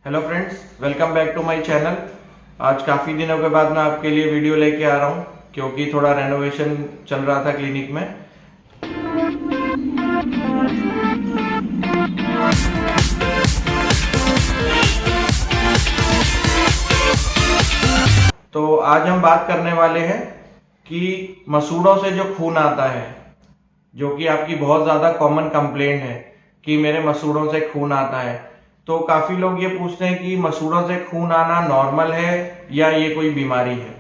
Hello friends, welcome back to my channel. आज काफ़ी दिनों के बाद मैं आपके लिए वीडियो लेके आ रहा हूँ क्योंकि थोड़ा रेनोवेशन चल रहा था क्लिनिक में। तो आज हम बात करने वाले हैं कि मसूड़ों से जो खून आता है, जो कि आपकी बहुत ज़्यादा कॉमन कंप्लेंट है कि मेरे मसूड़ों से खून आता है। तो काफ़ी लोग ये पूछते हैं कि मसूड़ों से खून आना नॉर्मल है या ये कोई बीमारी है।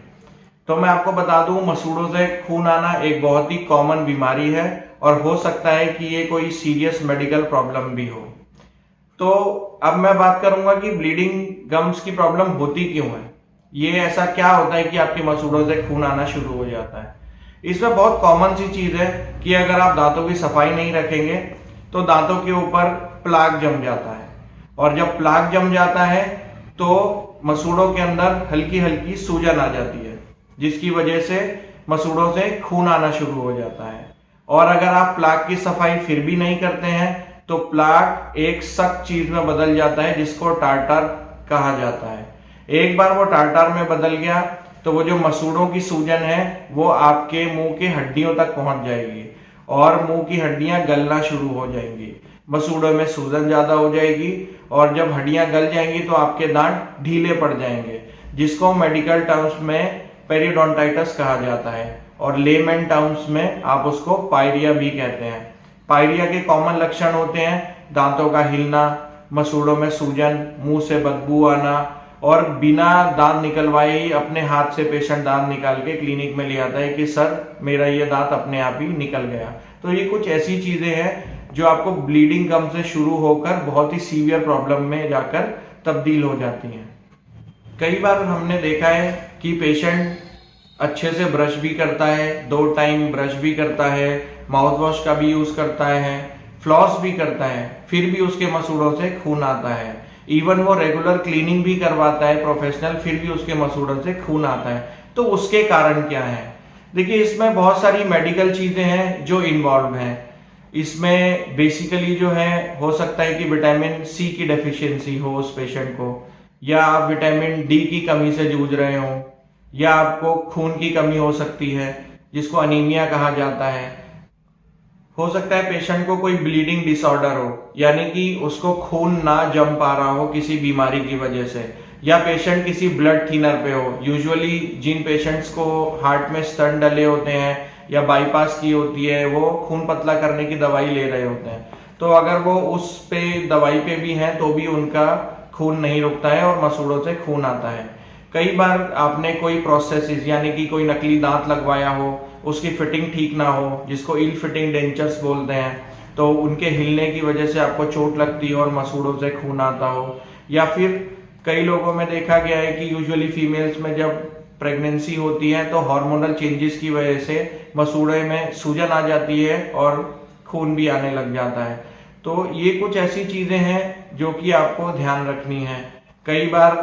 तो मैं आपको बता दूं, मसूड़ों से खून आना एक बहुत ही कॉमन बीमारी है और हो सकता है कि ये कोई सीरियस मेडिकल प्रॉब्लम भी हो। तो अब मैं बात करूंगा कि ब्लीडिंग गम्स की प्रॉब्लम होती क्यों है, ये ऐसा क्या होता है कि आपके मसूड़ों से खून आना शुरू हो जाता है। इसमें बहुत कॉमन सी चीज है कि अगर आप दांतों की सफाई नहीं रखेंगे तो दांतों के ऊपर प्लाक जम जाता है, और जब प्लाक जम जाता है तो मसूड़ों के अंदर हल्की हल्की सूजन आ जाती है, जिसकी वजह से मसूड़ों से खून आना शुरू हो जाता है। और अगर आप प्लाक की सफाई फिर भी नहीं करते हैं तो प्लाक एक सख्त चीज में बदल जाता है जिसको टार्टार कहा जाता है। एक बार वो टार्टार में बदल गया तो वो जो मसूड़ों की सूजन है वो आपके मुंह की हड्डियों तक पहुंच जाएगी और मुंह की हड्डियां गलना शुरू हो जाएंगी। मसूड़ों में सूजन ज्यादा हो जाएगी और जब हड्डियां गल जाएंगी तो आपके दांत ढीले पड़ जाएंगे, जिसको मेडिकल टर्म्स में पेरिडोंटाइटिस कहा जाता है और लेमैन टर्म्स में आप उसको पायरिया भी कहते हैं। पायरिया के कॉमन लक्षण होते हैं दांतों का हिलना, मसूड़ों में सूजन, मुंह से बदबू आना, और बिना दांत निकलवाए ही अपने हाथ से पेशेंट दांत निकाल के क्लिनिक में ले आता है कि सर मेरा ये दांत अपने आप ही निकल गया। तो ये कुछ ऐसी चीजें हैं जो आपको ब्लीडिंग गम से शुरू होकर बहुत ही सीवियर प्रॉब्लम में जाकर तब्दील हो जाती हैं। कई बार हमने देखा है कि पेशेंट अच्छे से ब्रश भी करता है, 2 टाइम ब्रश भी करता है, माउथ वॉश का भी यूज करता है, फ्लॉस भी करता है, फिर भी उसके मसूड़ों से खून आता है। इवन वो रेगुलर क्लीनिंग भी करवाता है प्रोफेशनल, फिर भी उसके मसूड़ों से खून आता है। तो उसके कारण क्या है? देखिए, इसमें बहुत सारी मेडिकल चीजें हैं जो इन्वॉल्व हैं। इसमें बेसिकली जो है हो सकता है कि विटामिन सी की डेफिशिएंसी हो उस पेशेंट को, या आप विटामिन डी की कमी से जूझ रहे हो, या आपको खून की कमी हो सकती है जिसको अनीमिया कहा जाता है। हो सकता है पेशेंट को कोई ब्लीडिंग डिसऑर्डर हो, यानी कि उसको खून ना जम पा रहा हो किसी बीमारी की वजह से, या पेशेंट किसी ब्लड थिनर पे हो। यूजुअली जिन पेशेंट्स को हार्ट में स्टंट डले होते हैं या बाईपास की होती है, वो खून पतला करने की दवाई ले रहे होते हैं, तो अगर वो उस पे दवाई पे भी हैं तो भी उनका खून नहीं रुकता है और मसूड़ों से खून आता है। कई बार आपने कोई प्रोसेसिस यानी कि कोई नकली दांत लगवाया हो, उसकी फिटिंग ठीक ना हो, जिसको इल फिटिंग डेंचर्स बोलते हैं, तो उनके हिलने की वजह से आपको चोट लगती हो और मसूड़ों से खून आता हो। या फिर कई लोगों में देखा गया है कि यूजुअली फीमेल्स में जब प्रेगनेंसी होती है तो हार्मोनल चेंजेस की वजह से मसूड़े में सूजन आ जाती है और खून भी आने लग जाता है। तो ये कुछ ऐसी चीजें हैं जो कि आपको ध्यान रखनी है। कई बार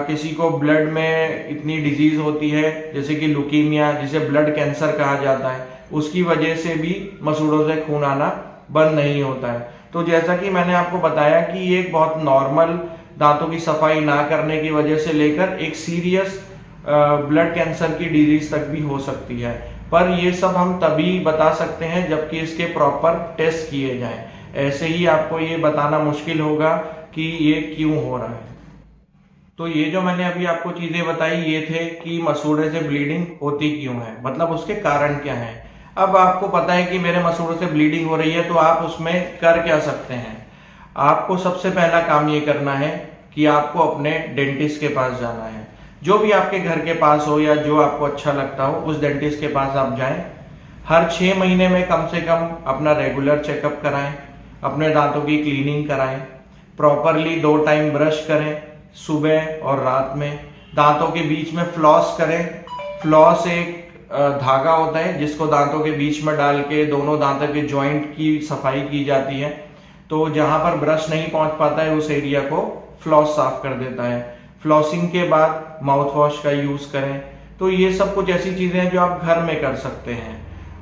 किसी को ब्लड में इतनी डिजीज होती है जैसे कि लुकीमिया, जिसे ब्लड कैंसर कहा जाता है, उसकी वजह से भी मसूड़ों से खून आना बंद नहीं होता है। तो जैसा कि मैंने आपको बताया कि ये एक बहुत नॉर्मल दांतों की सफाई ना करने की वजह से लेकर एक सीरियस ब्लड कैंसर की डिजीज तक भी हो सकती है। पर ये सब हम तभी बता सकते हैं जबकि इसके प्रॉपर टेस्ट किए जाएं। ऐसे ही आपको ये बताना मुश्किल होगा कि ये क्यों हो रहा है। तो ये जो मैंने अभी आपको चीजें बताई ये थे कि मसूड़े से ब्लीडिंग होती क्यों है, मतलब उसके कारण क्या है। अब आपको पता है कि मेरे मसूड़ों से ब्लीडिंग हो रही है, तो आप उसमें कर क्या सकते हैं। आपको सबसे पहला काम ये करना है कि आपको अपने डेंटिस्ट के पास जाना है। जो भी आपके घर के पास हो या जो आपको अच्छा लगता हो, उस डेंटिस्ट के पास आप जाएं। हर 6 महीने में कम से कम अपना रेगुलर चेकअप कराएं, अपने दांतों की क्लीनिंग कराएं, प्रॉपरली 2 टाइम ब्रश करें, सुबह और रात में। दांतों के बीच में फ्लॉस करें। फ्लॉस एक धागा होता है जिसको दांतों के बीच में डाल के दोनों दांतों के जॉइंट की सफाई की जाती है, तो जहां पर ब्रश नहीं पहुंच पाता है उस एरिया को फ्लॉस साफ कर देता है। फ्लॉसिंग के बाद माउथ वॉश का यूज करें। तो ये सब कुछ ऐसी चीजें हैं जो आप घर में कर सकते हैं।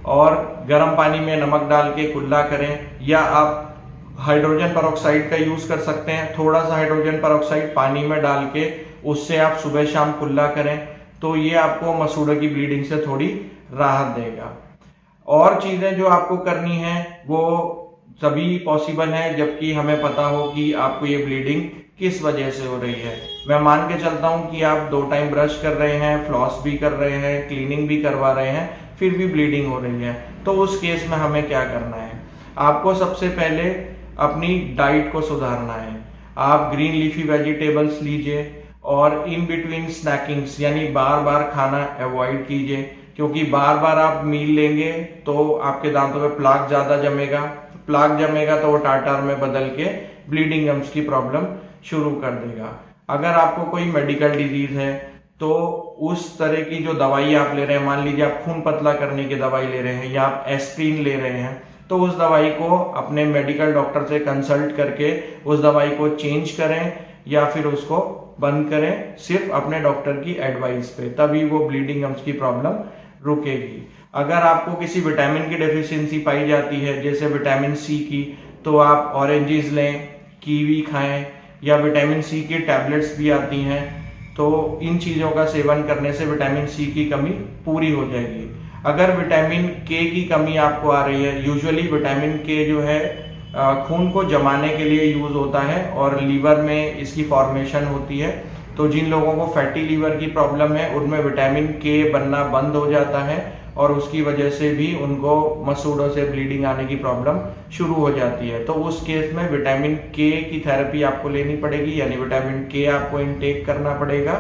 और गर्म पानी में नमक डाल के कुल्ला करें, या आप हाइड्रोजन परऑक्साइड का यूज़ कर सकते हैं। थोड़ा सा हाइड्रोजन परऑक्साइड पानी में डाल के उससे आप सुबह शाम कुल्ला करें तो ये आपको मसूड़ों की ब्लीडिंग से थोड़ी राहत देगा। और चीज़ें जो आपको करनी है वो तभी पॉसिबल है जबकि हमें पता हो कि आपको ये ब्लीडिंग किस वजह से हो रही है। मैं मान के चलता हूँ कि आप 2 टाइम ब्रश कर रहे हैं, फ्लॉस भी कर रहे हैं, क्लीनिंग भी करवा रहे हैं, फिर भी ब्लीडिंग हो रही है, तो उस केस में हमें क्या करना है? आपको सबसे पहले अपनी डाइट को सुधारना है। आप ग्रीन लीफी वेजिटेबल्स लीजिए और इन बिटवीन स्नैकिंग्स यानी बार बार खाना अवॉइड कीजिए, क्योंकि बार बार आप मील लेंगे तो आपके दांतों में प्लाक ज्यादा जमेगा, प्लाक जमेगा तो वो टार्टार में बदल के ब्लीडिंग गम्स की प्रॉब्लम शुरू कर देगा। अगर आपको कोई मेडिकल डिजीज है तो उस तरह की जो दवाई आप ले रहे हैं, मान लीजिए आप खून पतला करने की दवाई ले रहे हैं या आप एस्प्रिन ले रहे हैं, तो उस दवाई को अपने मेडिकल डॉक्टर से कंसल्ट करके उस दवाई को चेंज करें या फिर उसको बंद करें, सिर्फ अपने डॉक्टर की एडवाइस पे, तभी वो ब्लीडिंग गम्स की प्रॉब्लम रुकेगी। अगर आपको किसी विटामिन की डेफिशिएंसी पाई जाती है, जैसे विटामिन सी की, तो आप ऑरेंजेस लें, कीवी खाएं या विटामिन सी की टैबलेट्स भी आती हैं, तो इन चीज़ों का सेवन करने से विटामिन सी की कमी पूरी हो जाएगी। अगर विटामिन के की कमी आपको आ रही है, यूजुअली विटामिन के जो है खून को जमाने के लिए यूज होता है और लीवर में इसकी फॉर्मेशन होती है, तो जिन लोगों को फैटी लीवर की प्रॉब्लम है उनमें विटामिन के बनना बंद हो जाता है और उसकी वजह से भी उनको मसूड़ों से ब्लीडिंग आने की प्रॉब्लम शुरू हो जाती है। तो उस केस में विटामिन के की थेरेपी आपको लेनी पड़ेगी, यानी विटामिन के आपको इनटेक करना पड़ेगा,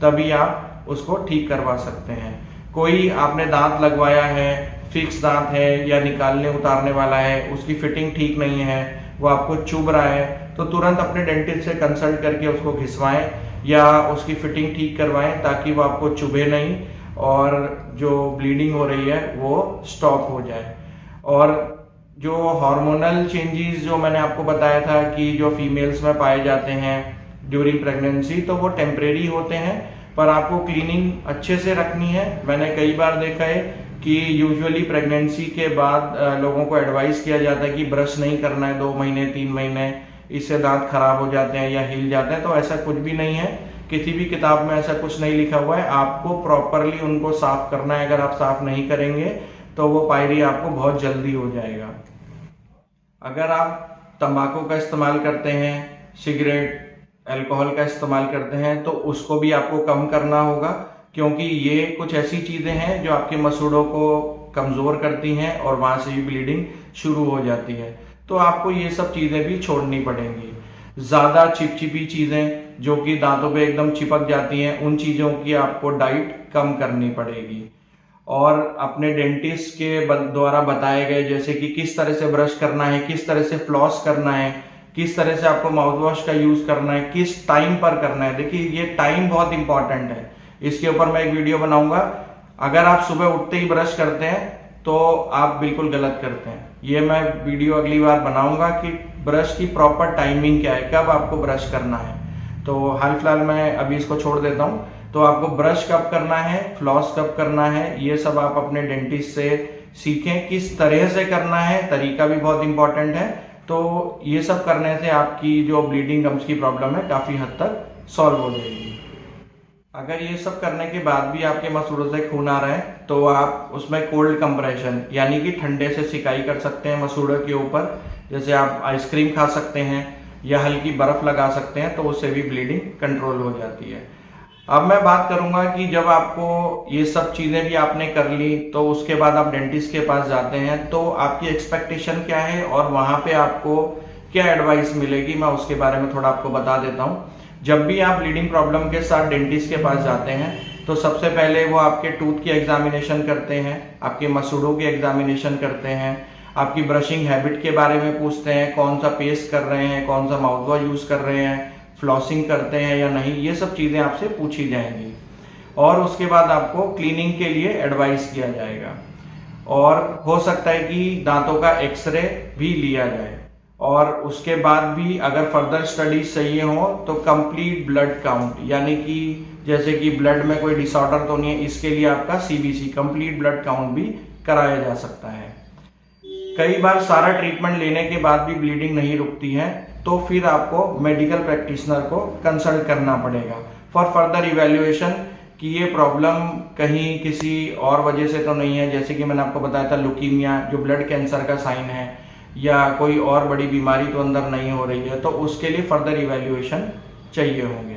तभी आप उसको ठीक करवा सकते हैं। कोई आपने दांत लगवाया है, फिक्स दांत है या निकालने उतारने वाला है, उसकी फिटिंग ठीक नहीं है, वो आपको चुभ रहा है, तो तुरंत अपने डेंटिस्ट से कंसल्ट करके उसको घिसवाएं या उसकी फिटिंग ठीक करवाएं ताकि वो आपको चुभे नहीं और जो ब्लीडिंग हो रही है वो स्टॉप हो जाए। और जो हार्मोनल चेंजेस जो मैंने आपको बताया था कि जो फीमेल्स में पाए जाते हैं ड्यूरिंग प्रेगनेंसी, तो वो टेम्परेरी होते हैं, पर आपको क्लीनिंग अच्छे से रखनी है। मैंने कई बार देखा है कि यूजुअली प्रेगनेंसी के बाद लोगों को एडवाइस किया जाता है कि ब्रश नहीं करना है 2 महीने 3 महीने, इससे दांत खराब हो जाते हैं या हिल जाते हैं, तो ऐसा कुछ भी नहीं है, किसी भी किताब में ऐसा कुछ नहीं लिखा हुआ है। आपको प्रॉपरली उनको साफ करना है, अगर आप साफ नहीं करेंगे तो वो पायरी आपको बहुत जल्दी हो जाएगा। अगर आप तंबाकू का इस्तेमाल करते हैं, सिगरेट, अल्कोहल का इस्तेमाल करते हैं, तो उसको भी आपको कम करना होगा, क्योंकि ये कुछ ऐसी चीजें हैं जो आपके मसूड़ों को कमजोर करती हैं और वहां से भी ब्लीडिंग शुरू हो जाती है। तो आपको ये सब चीजें भी छोड़नी पड़ेंगी। ज्यादा चिपचिपी चीजें जो कि दांतों पे एकदम चिपक जाती हैं, उन चीजों की आपको डाइट कम करनी पड़ेगी। और अपने डेंटिस्ट के द्वारा बताए गए जैसे कि किस तरह से ब्रश करना है, किस तरह से फ्लॉस करना है, किस तरह से आपको माउथ वॉश का यूज करना है, किस टाइम पर करना है। देखिए ये टाइम बहुत इंपॉर्टेंट है, इसके ऊपर मैं एक वीडियो बनाऊंगा। अगर आप सुबह उठते ही ब्रश करते हैं तो आप बिल्कुल गलत करते हैं। ये मैं वीडियो अगली बार बनाऊंगा कि ब्रश की प्रॉपर टाइमिंग क्या है, कब आपको ब्रश करना है। तो हाल फिलहाल मैं अभी इसको छोड़ देता हूं। तो आपको ब्रश कब करना है, फ्लॉस कब करना है, ये सब आप अपने डेंटिस्ट से सीखें। किस तरह से करना है, तरीका भी बहुत इंपॉर्टेंट है। तो ये सब करने से आपकी जो ब्लीडिंग गम्स की प्रॉब्लम है काफी हद तक सॉल्व हो जाएगी। अगर ये सब करने के बाद भी आपके मसूड़ों से खून आ रहा है तो आप उसमें कोल्ड कंप्रेशन यानी कि ठंडे से सिकाई कर सकते हैं मसूड़ों के ऊपर। जैसे आप आइसक्रीम खा सकते हैं या हल्की बर्फ लगा सकते हैं, तो उससे भी ब्लीडिंग कंट्रोल हो जाती है। अब मैं बात करूंगा कि जब आपको ये सब चीजें भी आपने कर ली तो उसके बाद आप डेंटिस्ट के पास जाते हैं, तो आपकी एक्सपेक्टेशन क्या है और वहां पे आपको क्या एडवाइस मिलेगी, मैं उसके बारे में थोड़ा आपको बता देता हूँ। जब भी आप ब्लीडिंग प्रॉब्लम के साथ डेंटिस्ट के पास जाते हैं तो सबसे पहले वो आपके टूथ की एग्जामिनेशन करते हैं, आपके मसूड़ों की एग्जामिनेशन करते हैं, आपकी ब्रशिंग हैबिट के बारे में पूछते हैं, कौन सा पेस्ट कर रहे हैं, कौन सा माउथ वॉश यूज कर रहे हैं, फ्लॉसिंग करते हैं या नहीं, ये सब चीजें आपसे पूछी जाएंगी। और उसके बाद आपको क्लीनिंग के लिए एडवाइस किया जाएगा और हो सकता है कि दांतों का एक्सरे भी लिया जाए। और उसके बाद भी अगर फर्दर स्टडीज चाहिए हो तो कंप्लीट ब्लड काउंट, यानी कि जैसे कि ब्लड में कोई डिसऑर्डर तो नहीं है, इसके लिए आपका CBC कंप्लीट ब्लड काउंट भी कराया जा सकता है। कई बार सारा ट्रीटमेंट लेने के बाद भी ब्लीडिंग नहीं रुकती है, तो फिर आपको मेडिकल प्रैक्टिशनर को कंसल्ट करना पड़ेगा फॉर फर्दर इवैल्यूएशन कि ये प्रॉब्लम कहीं किसी और वजह से तो नहीं है, जैसे कि मैंने आपको बताया था लुकीमिया जो ब्लड कैंसर का साइन है, या कोई और बड़ी बीमारी तो अंदर नहीं हो रही है, तो उसके लिए फर्दर इवैल्यूएशन चाहिए होंगे।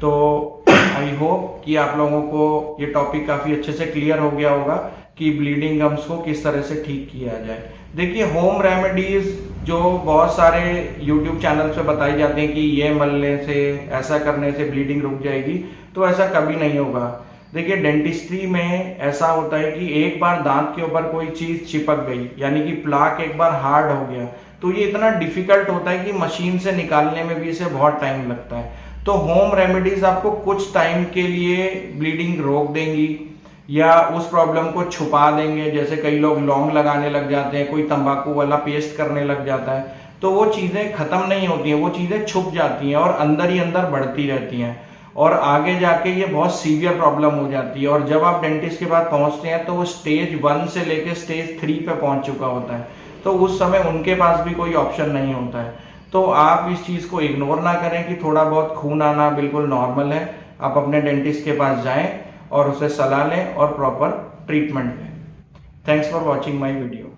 तो आई होप कि आप लोगों को ये टॉपिक काफ़ी अच्छे से क्लियर हो गया होगा कि ब्लीडिंग गम्स को किस तरह से ठीक किया जाए। देखिए, होम रेमेडीज जो बहुत सारे यूट्यूब चैनल पे बताई जाती हैं कि ये मलने से, ऐसा करने से ब्लीडिंग रुक जाएगी, तो ऐसा कभी नहीं होगा। देखिए, डेंटिस्ट्री में ऐसा होता है कि एक बार दांत के ऊपर कोई चीज चिपक गई, यानी कि प्लाक एक बार हार्ड हो गया, तो ये इतना डिफिकल्ट होता है कि मशीन से निकालने में भी इसे बहुत टाइम लगता है। तो होम रेमेडीज आपको कुछ टाइम के लिए ब्लीडिंग रोक देंगी या उस प्रॉब्लम को छुपा देंगे। जैसे कई लोग लौंग लगाने लग जाते हैं, कोई तंबाकू वाला पेस्ट करने लग जाता है, तो वो चीजें खत्म नहीं होती हैं, वो चीजें छुप जाती हैं और अंदर ही अंदर बढ़ती रहती हैं और आगे जाके ये बहुत सीवियर प्रॉब्लम हो जाती है। और जब आप डेंटिस्ट के पास पहुंचते हैं तो वो स्टेज 1 से लेके स्टेज 3 पे पहुंच चुका होता है, तो उस समय उनके पास भी कोई ऑप्शन नहीं होता है। तो आप इस चीज को इग्नोर ना करें कि थोड़ा बहुत खून आना बिल्कुल नॉर्मल है। आप अपने डेंटिस्ट के पास जाएं और उसे सलाह लें और प्रॉपर ट्रीटमेंट लें। Thanks for watching my video.